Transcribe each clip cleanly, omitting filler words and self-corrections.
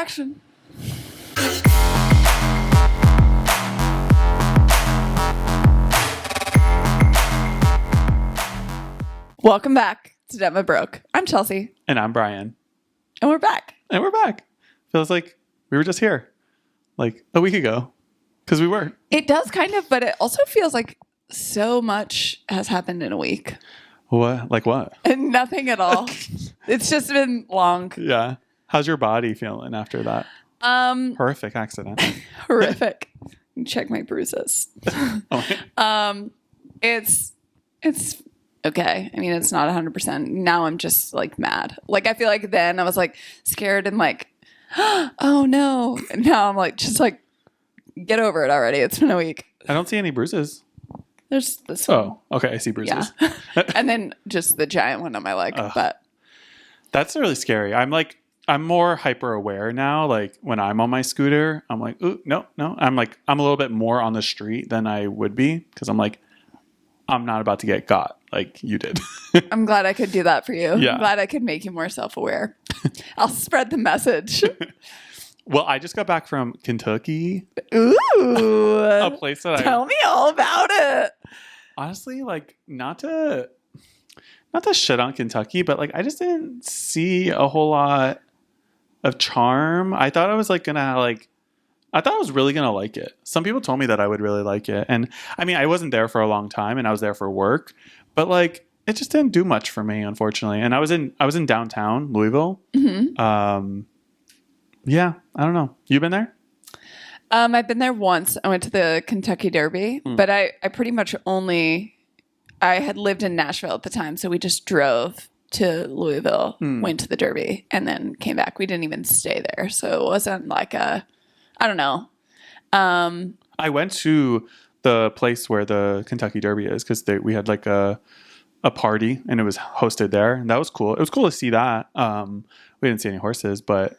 Action. Welcome back to Demma Broke. I'm Chelsea. And I'm Bryan. And we're back. Feels like we were just here like a week ago. Because we were. It does kind of, but it also feels like so much has happened in a week. What? Like what? And nothing at all. It's just been long. Yeah. How's your body feeling after that? Horrific accident. Horrific. Check my bruises. It's okay. I mean, it's not 100%. Now I'm just like mad. Like I feel like then I was like scared and like, oh no. And now I'm like, just like, get over it already. It's been a week. I don't see any bruises. There's this one. Oh, okay. I see bruises. Yeah. And then just the giant one on my leg. But that's really scary. I'm more hyper aware now. Like when I'm on my scooter, I'm like, ooh, no. I'm a little bit more on the street than I would be because I'm like, I'm not about to get got like you did. I'm glad I could do that for you. Yeah. I'm glad I could make you more self-aware. I'll spread the message. Well, I just got back from Kentucky. Ooh. A place that Tell me all about it. Honestly, like not to shit on Kentucky, but like I just didn't see a whole lot of charm. I thought I was like I thought I was really gonna like it. Some people told me that I would really like it. And I mean, I wasn't there for a long time and I was there for work, but like it just didn't do much for me, unfortunately. And I was in downtown Louisville. Mm-hmm. Yeah, I don't know. You been there? I've been there once. I went to the Kentucky Derby, but I pretty much I had lived in Nashville at the time, so we just drove to Louisville, went to the Derby, and then came back. We didn't even stay there, so it wasn't like I don't know. I went to the place where the Kentucky Derby is because we had like a party and it was hosted there, and that was cool. It was cool to see that. We didn't see any horses, but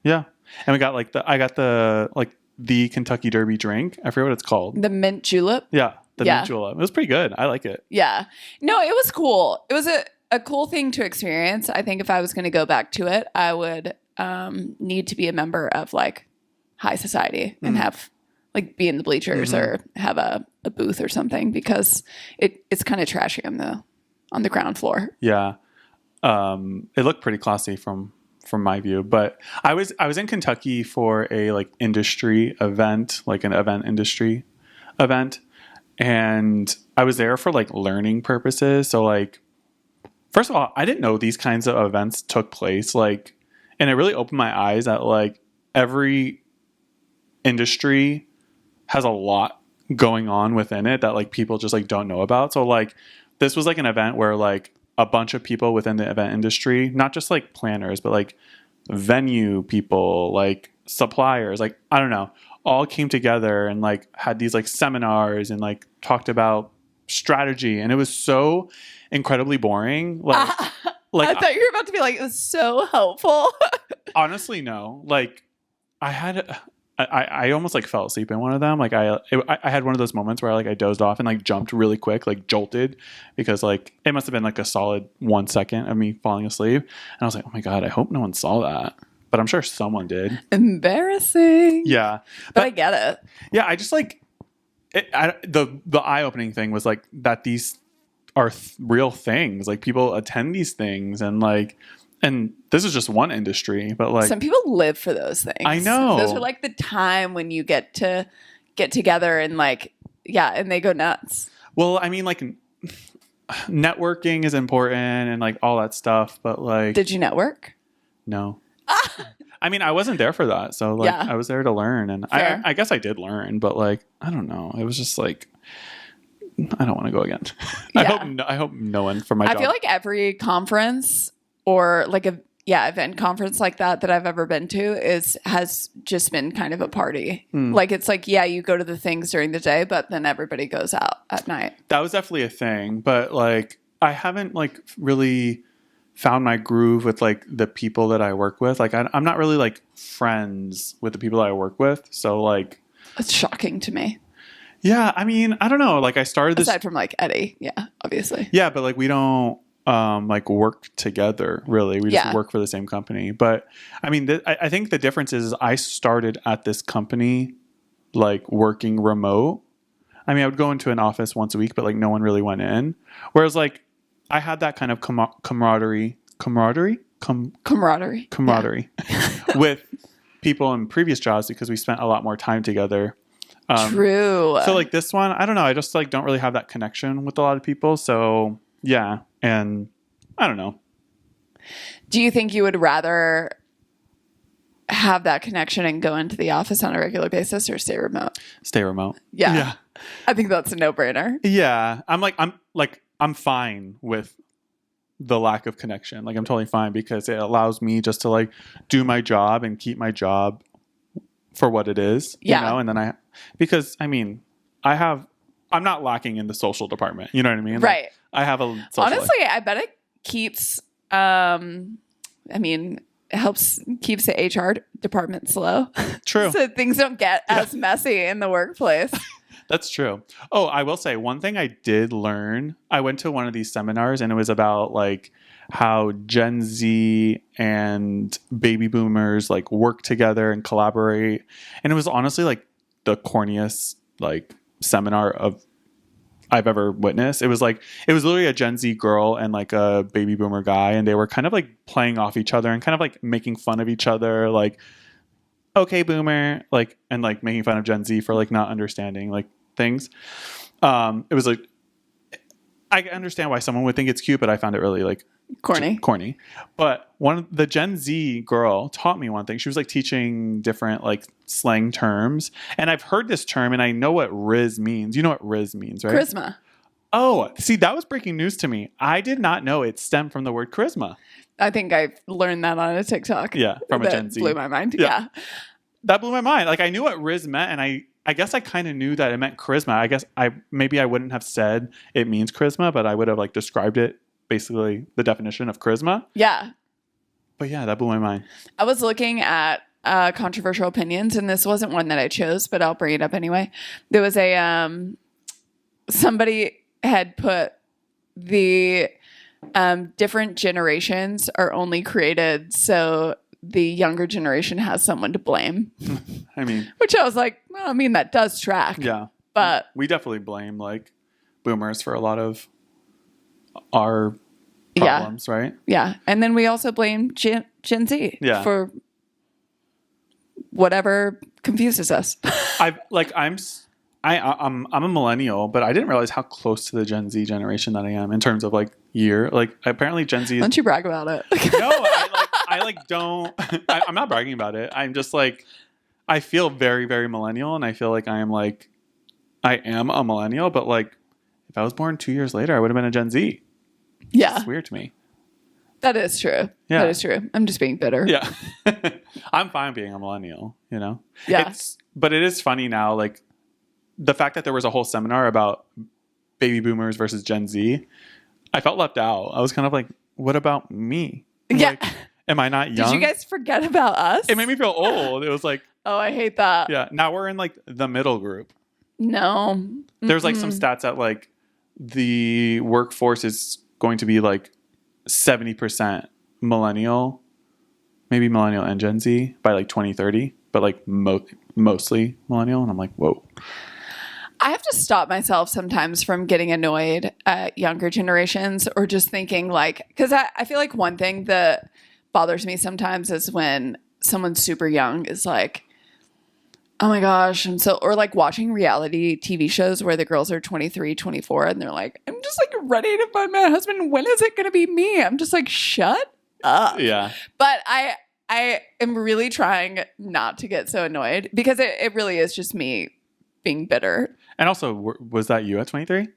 yeah, and we got the Kentucky Derby drink. I forget what it's called. The mint julep. Yeah, mint julep. It was pretty good. I like it. Yeah, no, it was cool. It was a cool thing to experience. I think if I was going to go back to it, I would need to be a member of like high society and have like be in the bleachers or have a booth or something because it's kind of trashy on the ground floor. Yeah. It looked pretty classy from my view, but I was in Kentucky for a like industry event, like an event industry event. And I was there for like learning purposes. So like, first of all, I didn't know these kinds of events took place. Like, and it really opened my eyes that like every industry has a lot going on within it that like people just like don't know about. So like this was like an event where like a bunch of people within the event industry, not just like planners, but like venue people, like suppliers, like I don't know, all came together and like had these like seminars and like talked about strategy, and it was so incredibly boring. Like I thought you were about to be like, it was so helpful. Honestly, no. Like I almost like fell asleep in one of them. Like I had one of those moments where I dozed off and like jumped really quick, like jolted, because like it must have been like a solid 1 second of me falling asleep. And I was like, oh my God, I hope no one saw that. But I'm sure someone did. Embarrassing. Yeah. But I get it. Yeah. I just like the eye-opening thing was like that these are real things. Like people attend these things and like, and this is just one industry, but like some people live for those things. I know. Those are like the time when you get to get together and like, yeah, and they go nuts. Well, I mean, like networking is important and like all that stuff, but like, did you network? No. I mean, I wasn't there for that. So like I was there to learn, and I guess I did learn, but like, I don't know. It was just like, I don't want to go again. Yeah. I hope no one from my job. I feel like every conference or like event conference like that I've ever been to has just been kind of a party. Like it's like, yeah, you go to the things during the day, but then everybody goes out at night. That was definitely a thing, but like I haven't like really found my groove with like the people that I work with. Like I'm not really like friends with the people I work with. So like it's shocking to me. Yeah, I mean, I don't know. Like I started this aside from like Eddie, yeah, obviously. Yeah, but like we don't like work together. Really, we just work for the same company. But I mean, I think the difference is I started at this company like working remote. I mean, I would go into an office once a week, but like no one really went in. Whereas like I had that kind of camaraderie with people in previous jobs because we spent a lot more time together. True. So like this one, I don't know. I just like don't really have that connection with a lot of people. So yeah. And I don't know. Do you think you would rather have that connection and go into the office on a regular basis or stay remote? Stay remote. Yeah. I think that's a no-brainer. Yeah. I'm fine with the lack of connection. Like I'm totally fine because it allows me just to like do my job and keep my job for what it is, you know? And then I'm not lacking in the social department. You know what I mean? Right. Like, I have a social honestly, life. I bet it keeps, it keeps the HR department slow. True. So things don't get as messy in the workplace. That's true. Oh, I will say one thing I did learn. I went to one of these seminars and it was about like how Gen Z and baby boomers like work together and collaborate. And it was honestly like the corniest like seminar I've ever witnessed. It was literally a Gen Z girl and like a baby boomer guy. And they were kind of like playing off each other and kind of like making fun of each other. Like, okay, boomer, like, and like making fun of Gen Z for like not understanding like things. It was like, I understand why someone would think it's cute, but I found it really like corny. But the Gen Z girl taught me one thing. She was like teaching different like slang terms, and I've heard this term and I know what Riz means. You know what Riz means, right? Charisma. Oh, see, that was breaking news to me. I did not know it stemmed from the word charisma. I think I learned that on a TikTok. Yeah, from a Gen Z. Blew my mind. Yeah. That blew my mind. Like I knew what Riz meant, and I guess I kind of knew that it meant charisma. I guess I wouldn't have said it means charisma, but I would have like described it basically the definition of charisma. Yeah. But yeah, that blew my mind. I was looking at controversial opinions, and this wasn't one that I chose, but I'll bring it up anyway. There was somebody had put the different generations are only created so the younger generation has someone to blame. I mean, which I was like, well, I mean, that does track. Yeah. But we definitely blame like boomers for a lot of our problems, right? Yeah. And then we also blame Gen Z for whatever confuses us. I'm a millennial, but I didn't realize how close to the Gen Z generation that I am in terms of like year. Like apparently Gen Z. Don't you brag about it? No, I'm not bragging about it. I'm just like, I feel very, very millennial, and I feel like I am a millennial, but like if I was born 2 years later, I would have been a Gen Z. Yeah. It's weird to me. That is true. Yeah. That is true. I'm just being bitter. Yeah. I'm fine being a millennial, you know? Yeah. But it is funny now, like the fact that there was a whole seminar about baby boomers versus Gen Z, I felt left out. I was kind of like, what about me? Yeah. Like, am I not young? Did you guys forget about us? It made me feel old. It was like, oh, I hate that. Yeah. Now we're in like the middle group. No. There's like some stats that like the workforce is going to be like 70% millennial, maybe millennial and Gen Z by like 2030, but like mostly millennial. And I'm like, whoa. I have to stop myself sometimes from getting annoyed at younger generations or just thinking like, because I feel like one thing that bothers me sometimes is when someone super young is like, oh my gosh, or like watching reality TV shows where the girls are 23, 24, and they're like, I'm just like ready to find my husband. When is it going to be me? I'm just like, shut up. Yeah. But I am really trying not to get so annoyed because it really is just me being bitter. And also, was that you at 23?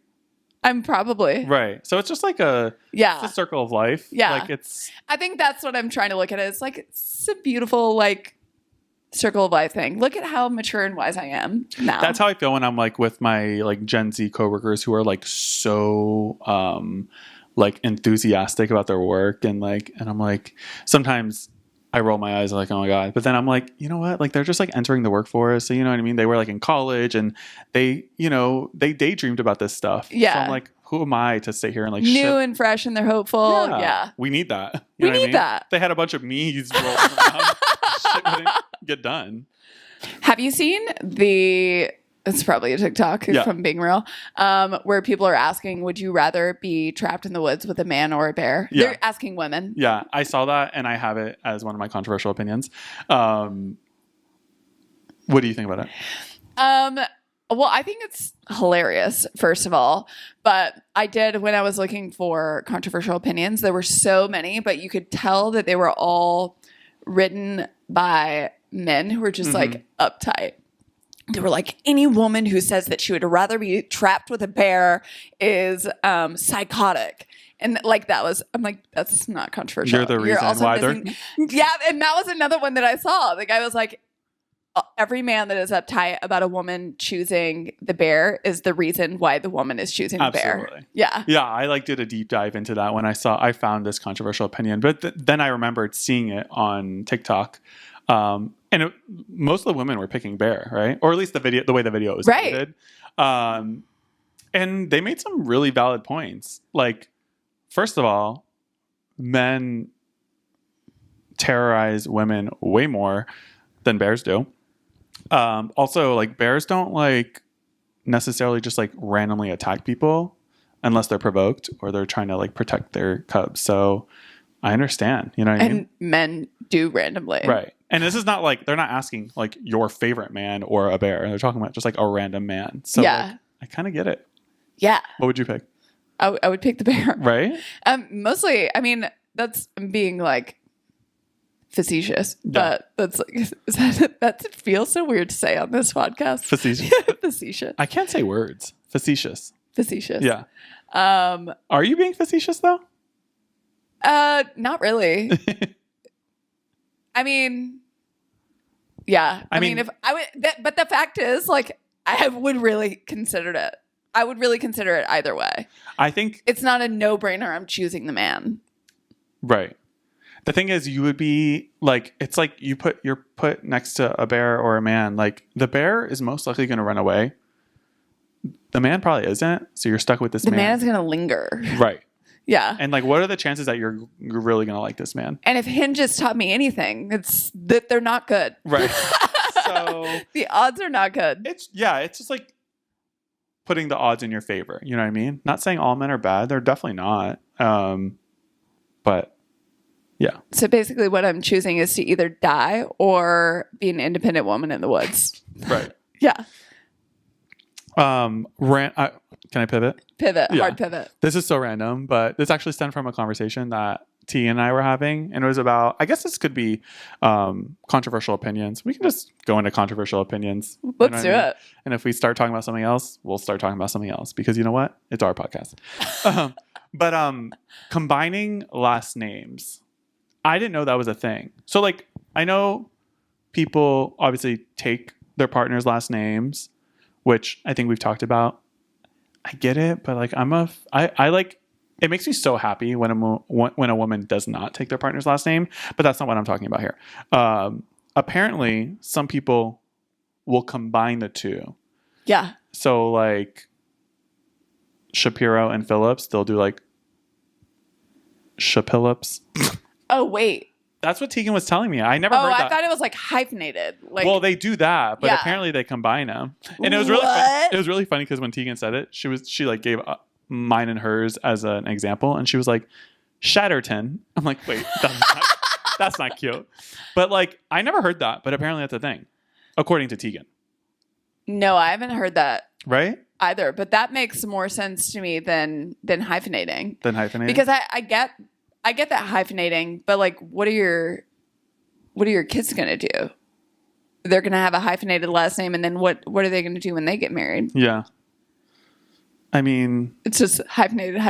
I'm probably. Right. So it's just like it's a circle of life. Yeah. Like I think that's what I'm trying to look at. It's like, it's a beautiful, like, circle of life thing. Look at how mature and wise I am now. That's how I feel when I'm like with my like Gen Z coworkers who are like so like enthusiastic about their work and I'm like sometimes I roll my eyes like, oh my God. But then I'm like, you know what? Like they're just like entering the workforce. So you know what I mean? They were like in college and they, they daydreamed about this stuff. Yeah. So I'm like, who am I to sit here and like new and fresh and they're hopeful. Yeah. We need that. We need that. They had a bunch of me's rolling around. Shit wouldn't get done. Have you seen it's probably a TikTok if I'm being real, where people are asking, would you rather be trapped in the woods with a man or a bear? Yeah. They're asking women. Yeah, I saw that and I have it as one of my controversial opinions. What do you think about it? Well, I think it's hilarious, first of all. But I did, when I was looking for controversial opinions, there were so many, but you could tell that they were all written by men who were just like uptight. They were like, any woman who says that she would rather be trapped with a bear is psychotic. And like I'm like, that's not controversial. You're the reason why Yeah, and that was another one that I saw. The guy was like, every man that is uptight about a woman choosing the bear is the reason why the woman is choosing the bear. Yeah. Yeah, I like did a deep dive into that when I found this controversial opinion. But then I remembered seeing it on TikTok. Most of the women were picking bear, right? Or at least the way the video was edited. And they made some really valid points. Like, first of all, men terrorize women way more than bears do. Also, like bears don't like necessarily just like randomly attack people unless they're provoked or they're trying to like protect their cubs. So I understand, you know what I mean? And men do randomly. Right. And this is not like, they're not asking like your favorite man or a bear. They're talking about just like a random man. So like, I kind of get it. Yeah. What would you pick? I would pick the bear. Right? Mostly, I mean, that's being like facetious, but that's like, that feels so weird to say on this podcast. Facetious. Facetious. I can't say words. Facetious. Facetious. Yeah. Are you being facetious though? Not really. I mean, yeah. I mean, if I would, but the fact is, like, I would really consider it. I would really consider it either way. I think it's not a no-brainer. I'm choosing the man. Right. The thing is, you would be like, it's like you're put next to a bear or a man. Like the bear is most likely going to run away. The man probably isn't. So you're stuck with this man. The man is going to linger. Right. Yeah. And like, what are the chances that you're really going to like this man? And if Hinge has taught me anything, it's that they're not good. Right. So the odds are not good. It's just like putting the odds in your favor. You know what I mean? Not saying all men are bad. They're definitely not. But yeah. So basically what I'm choosing is to either die or be an independent woman in the woods. Right. Yeah. Can I pivot? Pivot. Yeah. Hard pivot. This is so random, but this actually stemmed from a conversation that T and I were having, and it was about, I guess this could be controversial opinions. We can just go into controversial opinions. Let's do it. And if we start talking about something else, we'll start talking about something else, because you know what? It's our podcast. But combining last names, I didn't know that was a thing. So like, I know people obviously take their partner's last names, which I think we've talked about. I get it, but like I like, it makes me so happy when a woman does not take their partner's last name, but that's not what I'm talking about here. Apparently some people will combine the two. Yeah. So like Shapiro and Phillips, they'll do like Shapillips. Oh, wait. That's what Tegan was telling me. I never heard that. I thought it was like hyphenated. Like, well, they do that, but apparently they combine them. And it was really funny. It was really funny because when Tegan said it, she like gave mine and hers as an example, and she was like, Shatterton. I'm like, wait, that's not cute. But like, I never heard that, but apparently that's a thing, according to Tegan. No, I haven't heard that. Right? Either, but that makes more sense to me than hyphenating. Because I get that hyphenating, but like, what are your kids gonna do? They're gonna have a hyphenated last name, and then what are they gonna do when they get married? Yeah, I mean, it's just hyphenated. The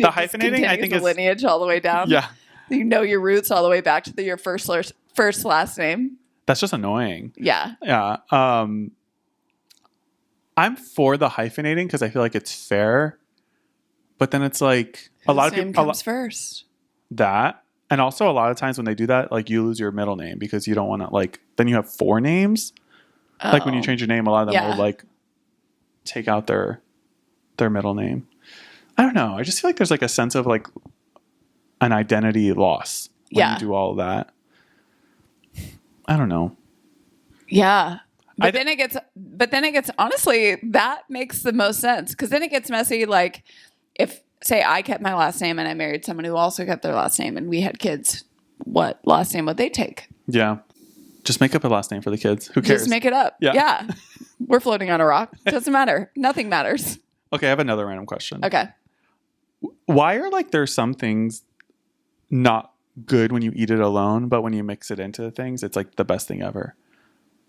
hyphenating, I think, is lineage all the way down. Yeah, you know your roots all the way back to your first last name. That's just annoying. Yeah, yeah. I'm for the hyphenating because I feel like it's fair, but then it's like a lot of people comes first. That And also a lot of times when they do that, like you lose your middle name because you don't want to like, then you have 4 names. Like when you change your name, a lot of them will like take out their middle name. I don't know. I just feel like there's like a sense of like an identity loss when you do all of that. I don't know. Yeah. But then it gets honestly, that makes the most sense because then it gets messy. Like if say I kept my last name and I married someone who also kept their last name and we had kids, what last name would they take? Yeah. Just make up a last name for the kids. Who cares? Just make it up. Yeah. We're floating on a rock. Doesn't matter. Nothing matters. Okay. I have another random question. Okay. Why are like there some things not good when you eat it alone, but when you mix it into things, it's like the best thing ever?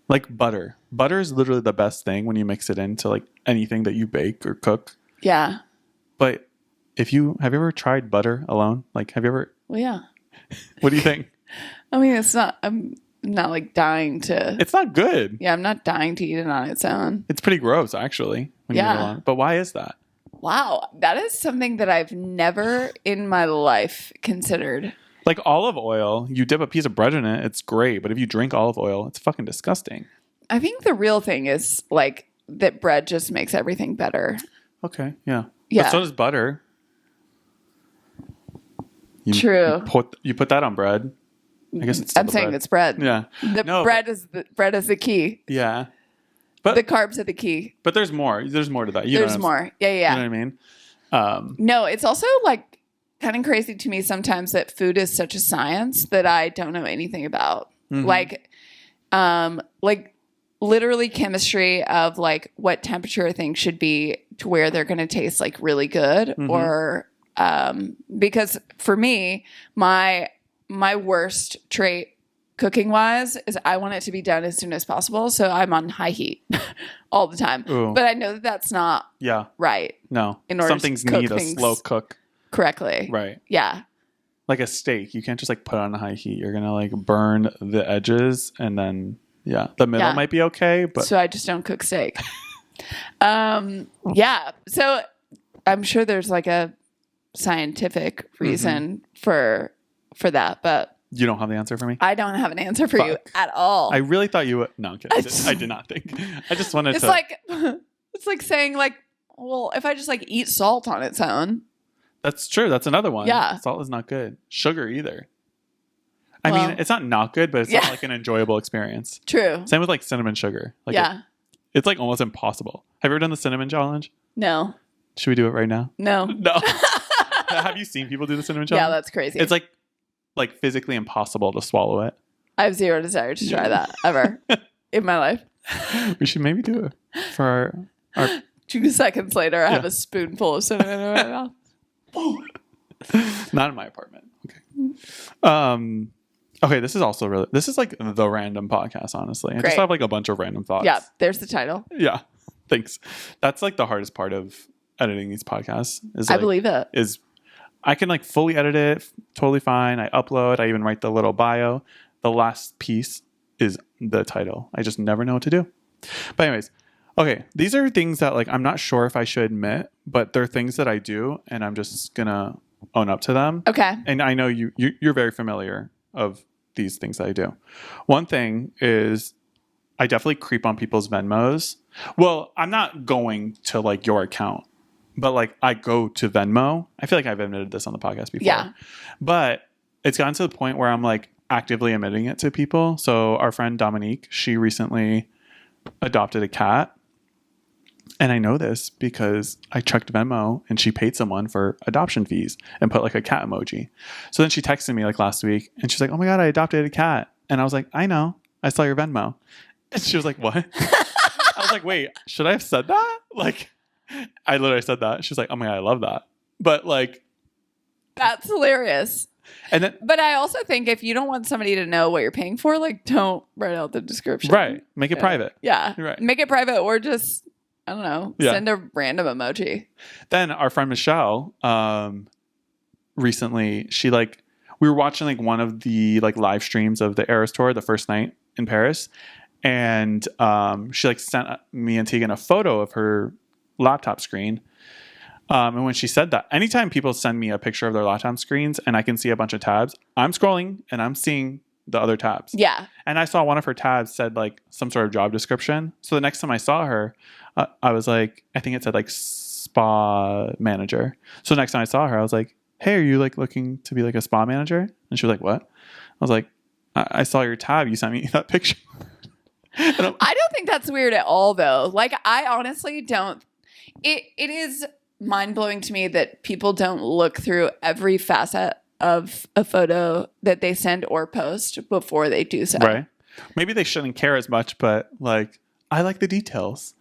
Like butter. Butter is literally the best thing when you mix it into like anything that you bake or cook. Yeah. But have you ever tried butter alone? Like, have you ever? Well, yeah. What do you think? I mean, I'm not like dying to. It's not good. Yeah, I'm not dying to eat it on its own. It's pretty gross, actually. When you eat it alone. But why is that? Wow. That is something that I've never in my life considered. Like olive oil, you dip a piece of bread in it, it's great. But if you drink olive oil, it's fucking disgusting. I think the real thing is like that bread just makes everything better. Okay, yeah. Yeah. But so does butter. True. You put that on bread. I guess it's. I'm saying bread. It's bread. Yeah. Bread is the key. Yeah. But the carbs are the key. But there's more. There's more to that. There's more. Yeah. You know what I mean? No, it's also like kind of crazy to me sometimes that food is such a science that I don't know anything about. Mm-hmm. Like literally chemistry of like what temperature things should be to where they're going to taste like really good, mm-hmm. or because for me, my worst trait cooking wise is I want it to be done as soon as possible. So I'm on high heat all the time. Ooh. But I know that that's not right. No. In order Something's to cook need a slow cook. Correctly. Right. Yeah. Like a steak. You can't just like put it on high heat. You're going to like burn the edges and then the middle might be okay. But so I just don't cook steak. Yeah. So I'm sure there's like a scientific reason mm-hmm. for that, but you don't have the answer for me? I don't have an answer for you at all. I really thought you would. No, I'm kidding. I did not think. I just wanted to. It's like saying like, well, if I just like eat salt on its own. That's true. That's another one. Yeah. Salt is not good. Sugar either. I mean, it's not good, but it's not like an enjoyable experience. True. Same with like cinnamon sugar. Like it's like almost impossible. Have you ever done the cinnamon challenge? No. Should we do it right now? No. No. Have you seen people do the cinnamon challenge? Yeah, that's crazy. It's like physically impossible to swallow it. I have zero desire to try that ever in my life. We should maybe do it for our 2 seconds later, I have a spoonful of cinnamon in my mouth. Not in my apartment. Okay. Okay, this is like the random podcast, honestly. I just have like a bunch of random thoughts. Yeah, there's the title. Yeah. Thanks. That's like the hardest part of editing these podcasts. I believe it. Is I can like fully edit it totally fine. I upload. I even write the little bio. The last piece is the title. I just never know what to do. But anyways, okay. These are things that like I'm not sure if I should admit, but they're things that I do, and I'm just gonna own up to them. Okay. And I know you're very familiar of these things that I do. One thing is I definitely creep on people's Venmos. Well, I'm not going to like your account, but like I go to Venmo. I feel like I've admitted this on the podcast before. Yeah. But it's gotten to the point where I'm like actively admitting it to people. So our friend Dominique, she recently adopted a cat. And I know this because I checked Venmo and she paid someone for adoption fees and put like a cat emoji. So then she texted me like last week and she's like, "Oh my God, I adopted a cat." And I was like, "I know. I saw your Venmo." And she was like, "What?" I was like, "Wait, should I have said that?" Like, I literally said that. She was like, "Oh my God, I love that." But like, that's hilarious. And then, but I also think if you don't want somebody to know what you're paying for, like don't write out the description. Right. Make it private. Yeah. Right. Make it private or just, I don't know, send a random emoji. Then our friend Michelle, recently, we were watching like one of the like live streams of the Eras tour, the first night in Paris. And she like sent me and Tegan a photo of her laptop screen. And when she said that, anytime people send me a picture of their laptop screens and I can see a bunch of tabs, I'm scrolling and I'm seeing the other tabs. Yeah. And I saw one of her tabs said like some sort of job description. So the next time I saw her, I was like, I think it said like spa manager. So next time I saw her, I was like, hey, are you like looking to be like a spa manager? And she was like, what? I was like, I saw your tab. You sent me that picture. I don't think that's weird at all, though. Like, I honestly don't. It is mind-blowing to me that people don't look through every facet of a photo that they send or post before they do so. Right. Maybe they shouldn't care as much, but like, I like the details.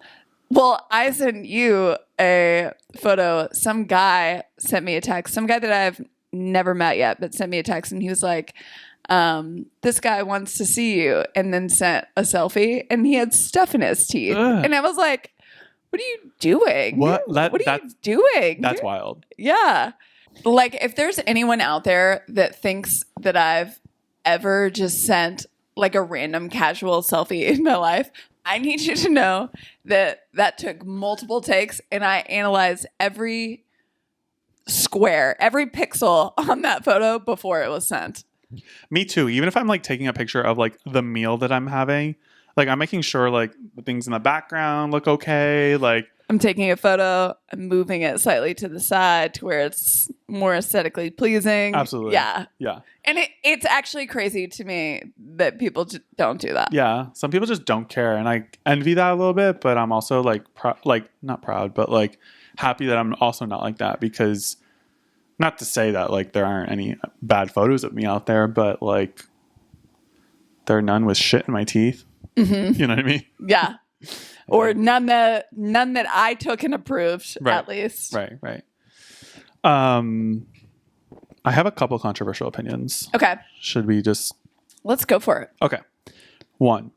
Well, I sent you a photo. Some guy sent me a text. Some guy that I've never met yet, but sent me a text, and he was like, this guy wants to see you, and then sent a selfie, and he had stuff in his teeth. Ugh. And I was like, what are you doing? What? What are you doing? That's wild. Yeah. Like, if there's anyone out there that thinks that I've ever just sent like a random casual selfie in my life, I need you to know that that took multiple takes, and I analyzed every square, every pixel on that photo before it was sent. Me too. Even if I'm like taking a picture of like the meal that I'm having, like I'm making sure like the things in the background look okay. Like I'm taking a photo, I'm moving it slightly to the side to where it's more aesthetically pleasing. Absolutely. Yeah. Yeah. And it's actually crazy to me that people don't do that. Yeah. Some people just don't care. And I envy that a little bit, but I'm also like, not proud, but like happy that I'm also not like that, because not to say that like there aren't any bad photos of me out there, but like there are none with shit in my teeth. Mm-hmm. You know what I mean? Yeah. Or none that I took and approved, right. at least. Right. I have a couple controversial opinions. Okay. Should we just... Let's go for it. Okay. One,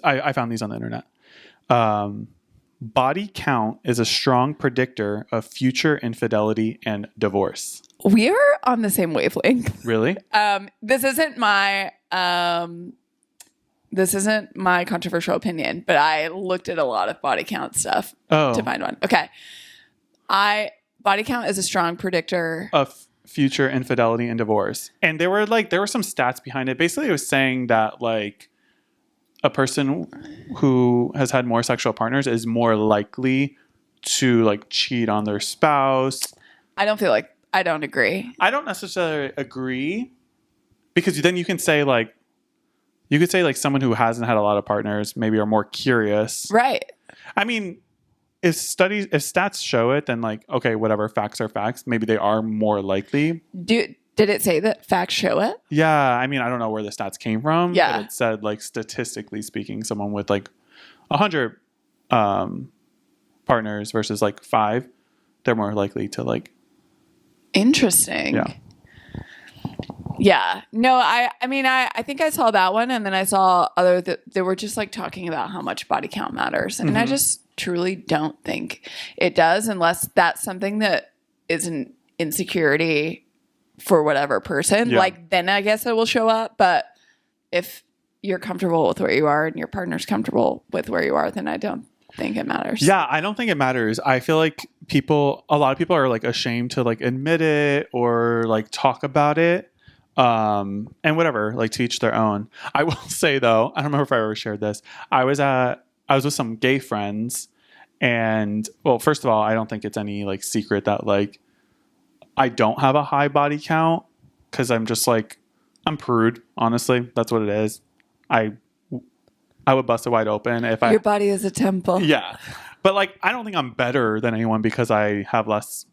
I found these on the internet. Body count is a strong predictor of future infidelity and divorce. We're on the same wavelength. Really? This isn't my controversial opinion, but I looked at a lot of body count stuff to find one. Okay. Body count is a strong predictor of future infidelity and divorce. And there were some stats behind it. Basically, it was saying that like a person who has had more sexual partners is more likely to like cheat on their spouse. I don't agree. I don't necessarily agree, because then you could say like someone who hasn't had a lot of partners maybe are more curious. Right. I mean, if stats show it, then like, okay, whatever, facts are facts. Maybe they are more likely. Did it say that facts show it? Yeah. I mean, I don't know where the stats came from. Yeah. But it said like statistically speaking, someone with like 100 partners versus like 5, they're more likely to like. Interesting. Yeah. Yeah. No, I mean, I think I saw that one, and then I saw other that they were just like talking about how much body count matters. And I just truly don't think it does, unless that's something that is an insecurity for whatever person. Yeah. Like, then I guess it will show up. But if you're comfortable with where you are and your partner's comfortable with where you are, then I don't think it matters. Yeah, I don't think it matters. I feel like a lot of people are like ashamed to like admit it or like talk about it. And whatever, like to each their own. I will say though, I don't remember if I ever shared this. I was with some gay friends, and well, first of all, I don't think it's any like secret that like I don't have a high body count, because I'm just like, I'm prude, honestly. That's what it is. I would bust it wide open if Your body is a temple. Yeah. But like, I don't think I'm better than anyone because I have less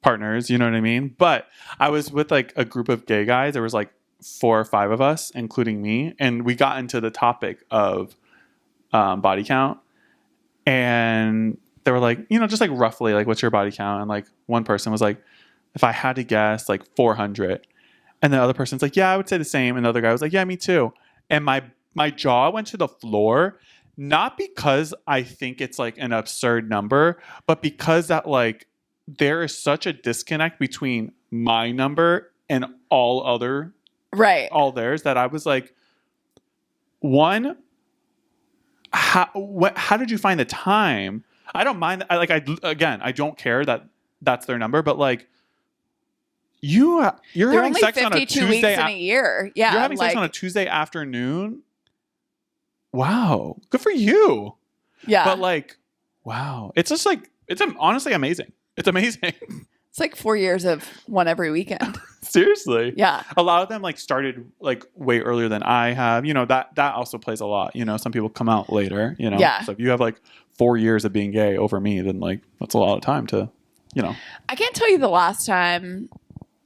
partners, you know what I mean? But I was with like a group of gay guys. There was like 4 or 5 of us, including me. And we got into the topic of body count. And they were like, just like roughly, like, what's your body count? And like one person was like, if I had to guess, like 400. And the other person's like, yeah, I would say the same. And the other guy was like, yeah, me too. And my jaw went to the floor, not because I think it's like an absurd number, but because that like there is such a disconnect between my number and all theirs, that I was like, one, how did you find the time? I don't mind. I don't care that that's their number, but like you're They're having only sex on a 52 weeks Tuesday in a year. Yeah. you're having sex on a Tuesday afternoon. Wow, good for you. Yeah. But like, wow, it's just like honestly amazing. It's amazing. It's like 4 years of one every weekend. Seriously. Yeah. A lot of them like started like way earlier than I have. You know, that also plays a lot. You know, some people come out later, you know. Yeah. So if you have like 4 years of being gay over me, then like that's a lot of time to, you know. I can't tell you the last time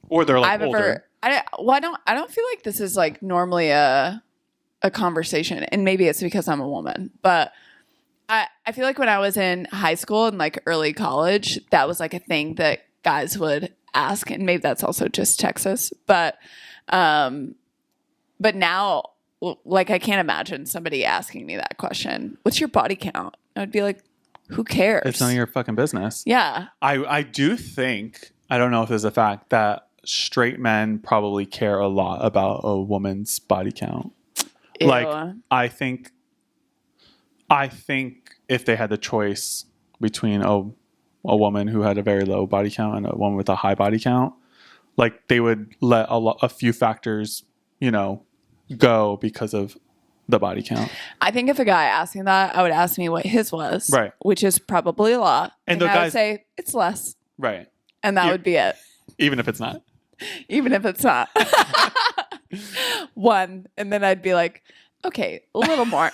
Or they're like I've older. I don't feel like this is like normally a conversation, and maybe it's because I'm a woman, but I feel like when I was in high school and like early college, that was like a thing that guys would ask, and maybe that's also just Texas, but now like I can't imagine somebody asking me that question. What's your body count? I'd be like, who cares? It's none of your fucking business. Yeah. I do think, I don't know if there's a fact that straight men probably care a lot about a woman's body count. Ew. Like I think if they had the choice between a woman who had a very low body count and a woman with a high body count, like they would let a few factors, you know, go because of the body count. I think if a guy asked me that, I would ask me what his was, Right? Which is probably a lot, And and the I guys would say it's less, right? and that You- would be it. Even if it's not. Even if it's not. One. And then I'd be like, okay, a little more.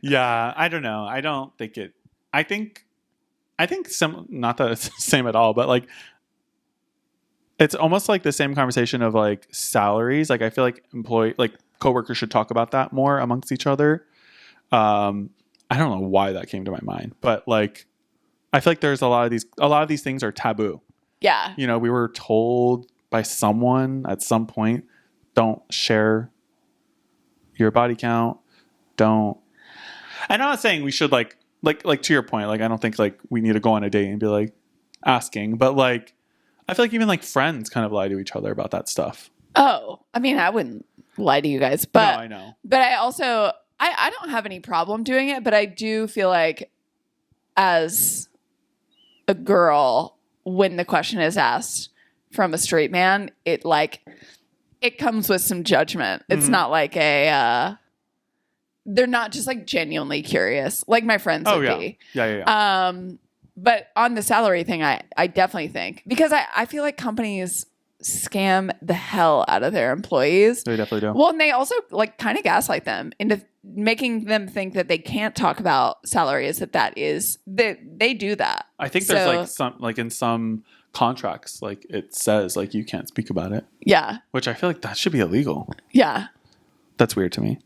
Yeah, I don't know. I don't think it. I think some. Not that it's the same at all, but like, it's almost like the same conversation of like salaries. Like I feel like coworkers should talk about that more amongst each other. I don't know why that came to my mind, but like, I feel like there's a lot of these things are taboo. Yeah. You know, we were told by someone at some point, don't share your body count. Don't. And I'm not saying we should like to your point, like I don't think like we need to go on a date and be like asking, but like I feel like even like friends kind of lie to each other about that stuff. Oh, I mean, I wouldn't lie to you guys, but No, I know. But I also I don't have any problem doing it, but I do feel like as a girl, when the question is asked from a straight man, it comes with some judgment. It's not like they're not just like genuinely curious, like my friends would be. Yeah. But on the salary thing, I definitely think, because I feel like companies scam the hell out of their employees. They definitely do. Well, and they also like kind of gaslight them into making them think that they can't talk about salaries, that they do that. I think there's like some, like in some contracts, like it says like you can't speak about it. Yeah. Which I feel like that should be illegal. Yeah. That's weird to me.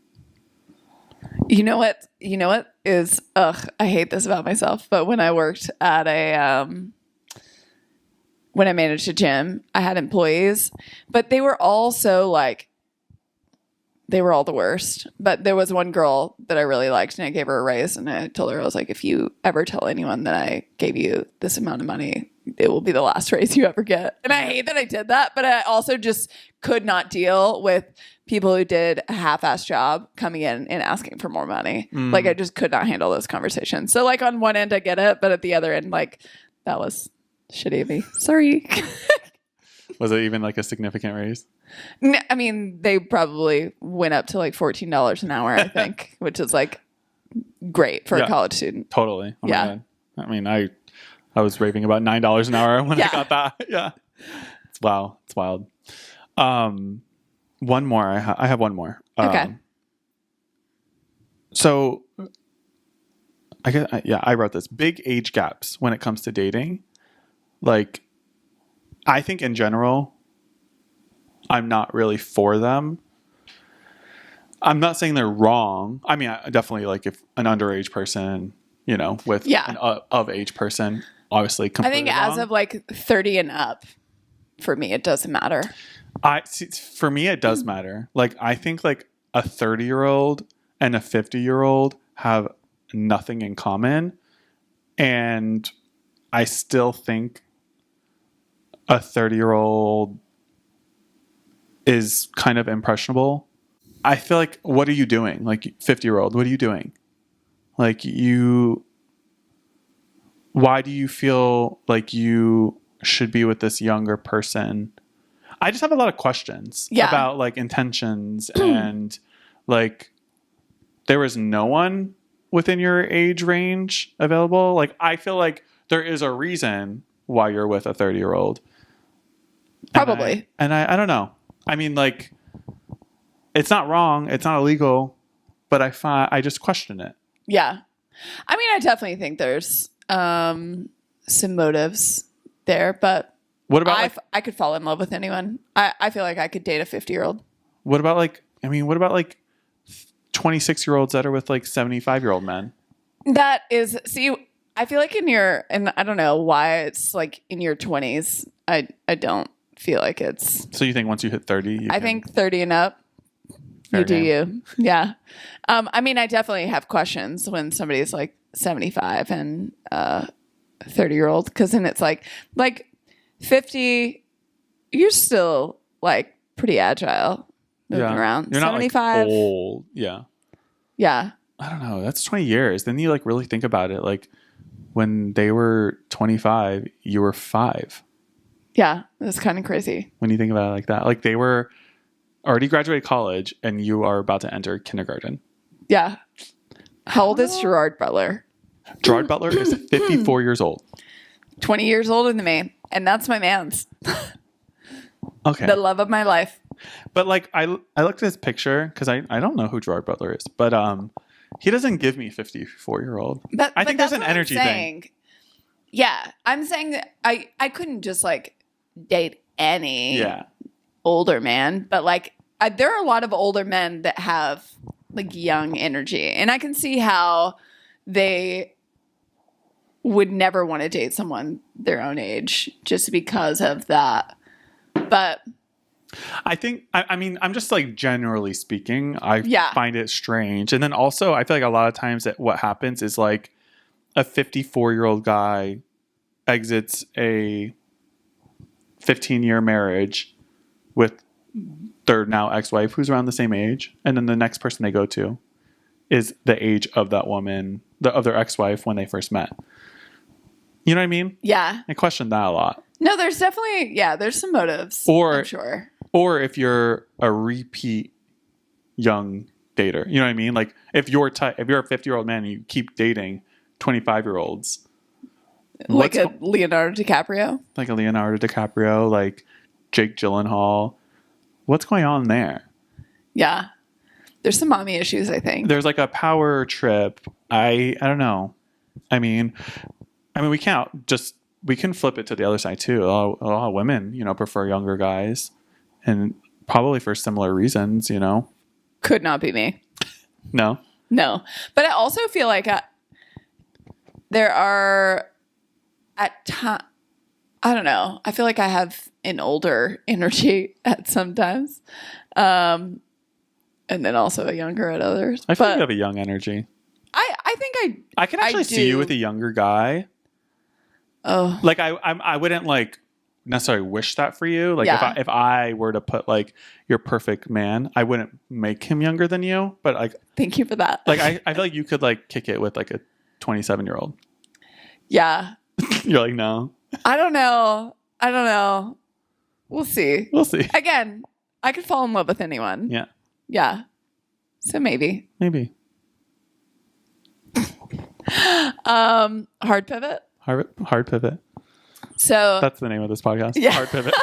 You know what is, I hate this about myself, but when I worked at when I managed a gym, I had employees, but they were all so like, they were all the worst. But there was one girl that I really liked, and I gave her a raise, and I told her, I was like, if you ever tell anyone that I gave you this amount of money, it will be the last raise you ever get. And I hate that I did that, but I also just could not deal with people who did a half-assed job coming in and asking for more money. Like I just could not handle those conversations. So like on one end I get it, but at the other end, like that was shitty of me. Sorry. Was it even like a significant raise? I mean, they probably went up to like $14 an hour, I think, which is like great for a college student. Totally. Oh Yeah. my God. I mean, I was raving about $9 an hour when I got that. Yeah. It's wild. One more. I have one more. Okay. So I wrote this. Big age gaps when it comes to dating. Like, I think in general, I'm not really for them. I'm not saying they're wrong. I mean, I definitely like if an underage person, you know, with an of age person, obviously I completely think as wrong. of like 30 and up, for me, it doesn't matter. For me, it does matter. Like, I think like a 30-year-old and a 50-year-old have nothing in common. And I still think a 30-year-old is kind of impressionable. I feel like, what are you doing? Like 50-year-old, what are you doing? Like why do you feel like you should be with this younger person? I just have a lot of questions about like intentions and like there was no one within your age range available. Like I feel like there is a reason why you're with a 30-year-old. Probably. And I don't know. I mean, like, it's not wrong. It's not illegal. But I just question it. Yeah. I mean, I definitely think there's some motives there, but what about I could fall in love with anyone. I feel like I could date a 50-year-old. What about like 26-year-olds that are with like 75-year-old men? That is, see, I feel like and I don't know why it's like in your 20s. I don't feel like it's. So you think once you hit 30, I think 30 and up, you do you. Yeah. I mean, I definitely have questions when somebody's like 75 and 30-year-old, because then it's like 50, you're still like pretty agile moving around. You're 75, not like old. Yeah. Yeah. I don't know. That's 20 years. Then you like really think about it. Like when they were 25, you were 5. Yeah. That's kind of crazy. When you think about it like that. Like they were already graduated college and you are about to enter kindergarten. Yeah. How old is Gerard Butler? Gerard Butler is 54 years old. 20 years older than me. And that's my man's. Okay. The love of my life. But like I looked at his picture because I don't know who Gerard Butler is, but he doesn't give me 54-year-old. I think there's an energy thing. Yeah, I'm saying that I couldn't just like date any Yeah. older man, but like there are a lot of older men that have like young energy, and I can see how they would never want to date someone their own age just because of that. But I think, I mean, I'm just like generally speaking, I find it strange. And then also, I feel like a lot of times that what happens is like a 54-year-old guy exits a 15-year marriage with their now ex-wife who's around the same age. And then the next person they go to is the age of that woman, of their ex-wife when they first met. You know what I mean? Yeah. I question that a lot. No, there's definitely, there's some motives. I'm sure. Or if you're a repeat young dater, you know what I mean? Like if you're a 50-year-old man and you keep dating 25-year-olds, like a Leonardo DiCaprio, like Jake Gyllenhaal, what's going on there? Yeah, there's some mommy issues. I think there's like a power trip. I don't know. I mean, we can flip it to the other side too. A lot of women, prefer younger guys. And probably for similar reasons, Could not be me. No. But I also feel like there are at times, I don't know. I feel like I have an older energy at sometimes. And then also a younger at others. I feel like you have a young energy. I think I can actually see you with a younger guy. Oh. Like I wouldn't like necessarily wish that for you. Like if I were to put like your perfect man, I wouldn't make him younger than you. But like, thank you for that. Like I feel like you could like kick it with like a 27-year-old. Yeah. You're like, no. I don't know. We'll see. Again, I could fall in love with anyone. Yeah. So maybe. Hard pivot. Hard pivot. So that's the name of this podcast. Yeah. Hard pivot.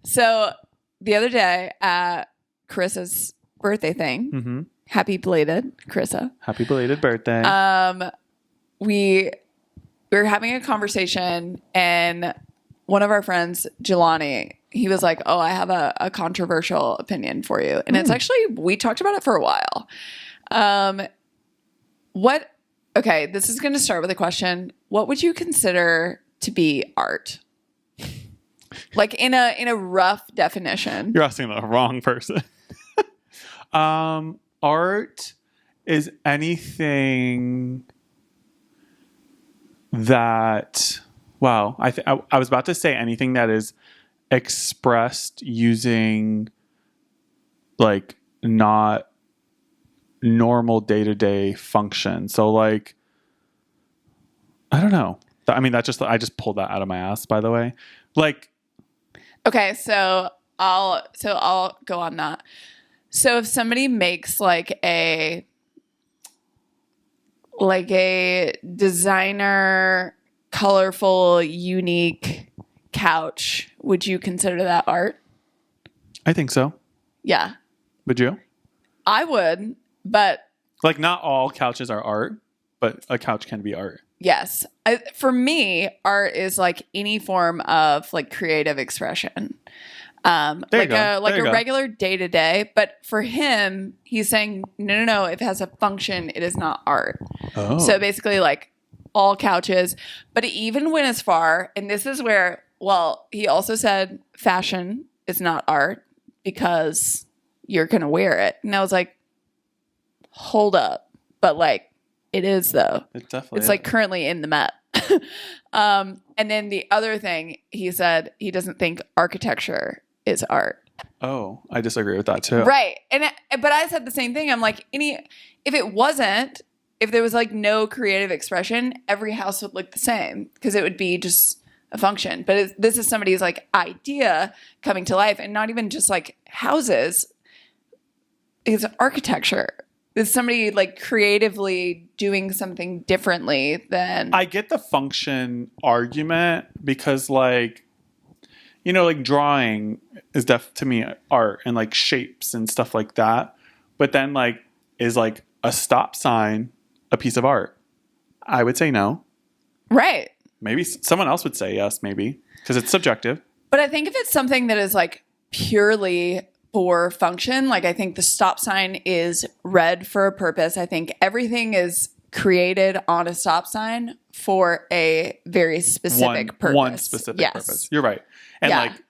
So the other day at Carissa's birthday thing, happy belated, Carissa. Happy belated birthday. We were having a conversation, and one of our friends, Jelani, he was like, "Oh, I have a controversial opinion for you," and it's actually, we talked about it for a while. Okay, this is going to start with a question. What would you consider to be art? Like in a rough definition. You're asking the wrong person. Art is anything that, I was about to say anything that is expressed using like not normal day-to-day function. So like I don't know. I mean, I just pulled that out of my ass, by the way. Like, Okay, so I'll go on that. So if somebody makes like a designer, colorful, unique couch, would you consider that art? I think so. Yeah, Would you? I would, but Like, not all couches are art, but a couch can be art. yes. For me, art is like any form of like creative expression. There you go. Like There you a go. regular day to day. But for him, he's saying, no. If it has a function, it is not art. Oh. So basically, like all couches. But it even went as far, and this is where, well, he also said fashion is not art because you're going to wear it. And I was like, hold up. But like, it is though. It definitely It's is. like currently in the Met. And then the other thing, he said he doesn't think architecture is art. Oh, I disagree with that too. Right. But I said the same thing. I'm like, if it wasn't, if there was like no creative expression, every house would look the same because it would be just a function. But this is somebody's like idea coming to life, and not even just like houses. It's architecture. It's somebody like creatively doing something differently than. I get the function argument because, like, you know, like drawing is to me art and like shapes and stuff like that. But then, like, is like a stop sign a piece of art? I would say no. Right. Maybe someone else would say yes, maybe, because it's subjective. But I think if it's something that is like purely for function, like I think the stop sign is red for a purpose. I think everything is created on a stop sign for a very specific purpose. One specific purpose. You're right. And like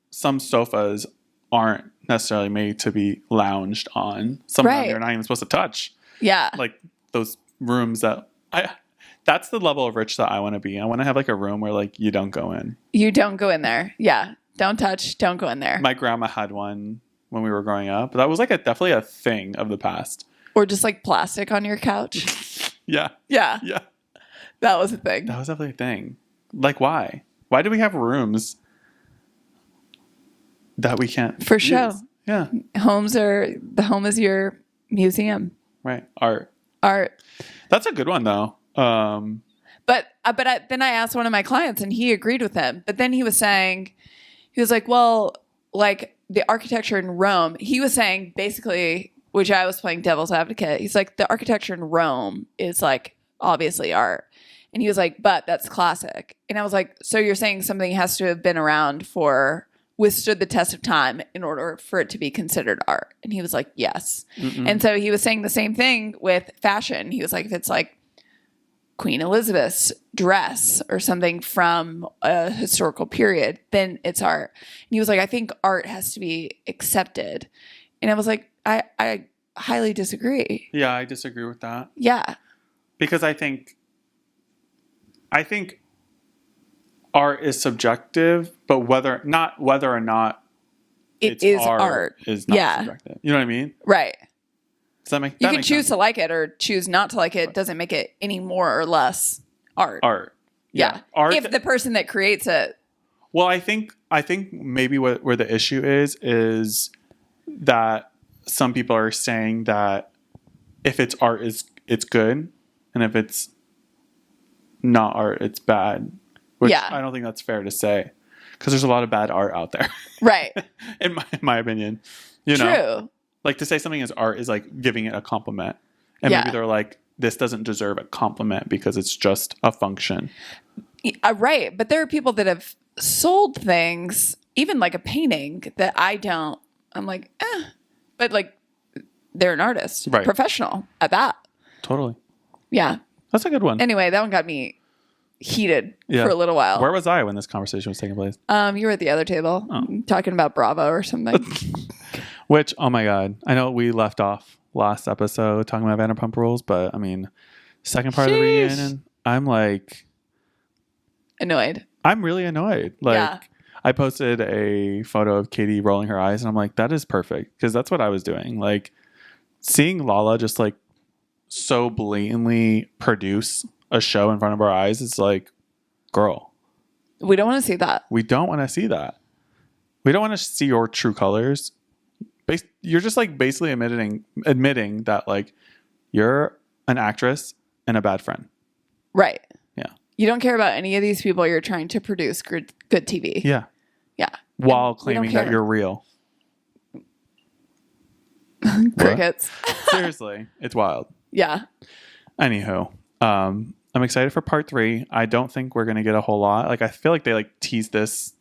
some sofas aren't necessarily made to be lounged on. Some of them you're not even supposed to touch. Yeah. Like those rooms that's the level of rich that I want to be. I want to have like a room where like you don't go in. You don't go in there. Yeah. Don't touch. Don't go in there. My grandma had one when we were growing up. That was like definitely a thing of the past. Or just like plastic on your couch. Yeah. Yeah. Yeah. That was a thing. That was definitely a thing. Like, why? Why do we have rooms that we can't For use? show. Yeah. The home is your museum. Right. Art. That's a good one though. Then I asked one of my clients and he agreed with him. But then he was like, well, like the architecture in Rome, he was saying basically, which I was playing devil's advocate. He's like, the architecture in Rome is like obviously art. And he was like, but that's classic. And I was like, so you're saying something has to have been around withstood the test of time in order for it to be considered art? And he was like, yes. Mm-mm. And so he was saying the same thing with fashion. He was like, if it's like Queen Elizabeth's dress or something from a historical period, then it's art. And he was like, I think art has to be accepted. And I was like, I highly disagree. Yeah, I disagree with that. Yeah. Because I think art is subjective, but whether or not it is art is not subjective. You know what I mean? Right. Does that make You can choose to like it or choose not to like it. It doesn't make it any more or less art. Art. Yeah. Art. If the person that creates it. Well, I think maybe where the issue is that some people are saying that if it's art, it's good, and if it's not art, it's bad. Which I don't think that's fair to say, because there's a lot of bad art out there. Right. in my opinion. You know? Like to say something is art is like giving it a compliment. And maybe they're like, this doesn't deserve a compliment because it's just a function. Right. But there are people that have sold things, even like a painting, that I'm like, eh. But like, they're an artist. Right. Professional at that. Totally. Yeah. That's a good one. Anyway, that one got me heated for a little while. Where was I when this conversation was taking place? You were at the other table talking about Bravo or something. Which, oh my God, I know we left off last episode talking about Vanderpump Rules, but I mean, second part of the reunion, I'm like annoyed. I'm really annoyed. Like I posted a photo of Katie rolling her eyes, and I'm like, that is perfect, because that's what I was doing. Like seeing Lala just like so blatantly produce a show in front of our eyes, it's like, girl, We don't want to see that. we don't want to see that. We don't want to see your true colors. You're just like basically admitting that like you're an actress and a bad friend. Right. Yeah. You don't care about any of these people. You're trying to produce good TV. Yeah. Yeah. While And we don't claiming that care. you're real. Crickets. Seriously, it's wild. Yeah. Anywho, I'm excited for part 3. I don't think we're gonna get a whole lot. Like I feel like they like teased this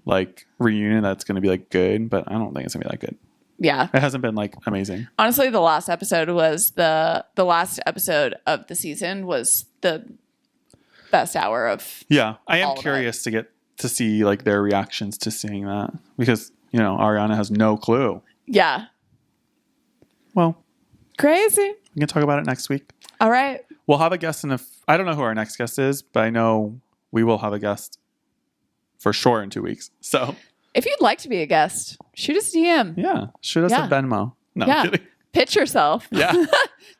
like reunion that's gonna be like good, but I don't think it's gonna be that good. Yeah. It hasn't been like amazing. Honestly, the last episode was the last episode of the season was the best hour of. Yeah, I am all of curious to get to see like their reactions to seeing that because Ariana has no clue. Yeah. Well, Crazy. we can talk about it next week. All right. We'll have a guest I don't know who our next guest is, but I know we will have a guest for sure in 2 weeks. So If you'd like to be a guest, shoot us a DM. yeah, shoot us Yeah. a Venmo. No, Yeah. I'm kidding. Pitch yourself. Yeah.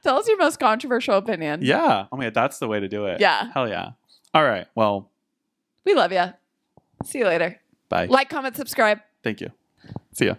Tell us your most controversial opinion. Yeah. Oh my God, that's the way to do it. Yeah. Hell yeah. All right. Well, We love you. See you later. bye. Like, comment, subscribe. Thank you. See ya.